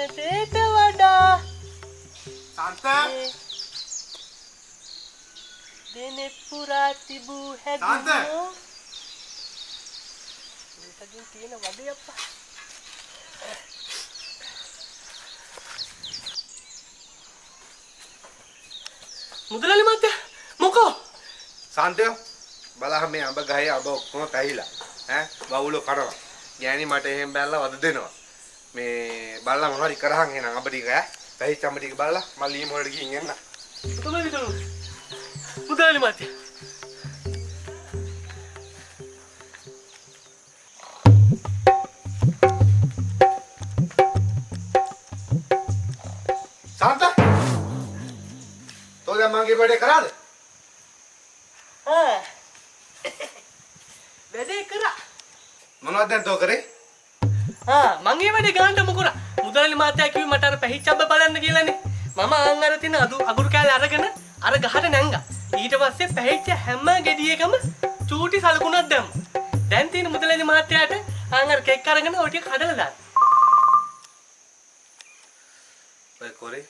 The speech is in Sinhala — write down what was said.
දේට වඩා සාන්ත දෙනෙත් පුරා තිබූ සාන්ත! හැදුනෝ මේකකින් තියෙන වදේ අප්පා මුදලාලි මහත්තයා මොකෝ සාන්තයෝ බලහන් මේ අඹ ගහේ අඹ ඔක්කොම පැහිලා ඈ වවුලෝ කරනවා ගෑණි මට එහෙම බැලලා වද දෙනවා මේ බලලා මොනවද කරහන් එනං අඹ ටික ඈ පැහිච්ච අඹ ටික බලලා මම ලීම වලට ගිහින් එන්න තමයි විතර මුදලාලි මහත්තයා සාන්ත තෝ දැන් මගේ වැඩේ කරාද වැඩේ කරා මොනවද දැන් තෝ කරේ මං ඒ වැඩේ ගාන්න මොකුරා මුදලාලි මහත්තයා කිව්වේ මට අර පැහිච්චබ්බ බලන්න කියලානේ මම ආන් අර තින අගුරු කෑල්ල අරගෙන අර ගහට නැංගා ඊට පස්සේ පැහිච්ච හැම ගෙඩියකම චූටි සලකුණක් දැම්මා දැන් තියෙන මුදලාලි මහත්තයාට ආන් අර කෙක් අරගෙන ඔය ටික කඩලා දාන්න ඔය කොරේ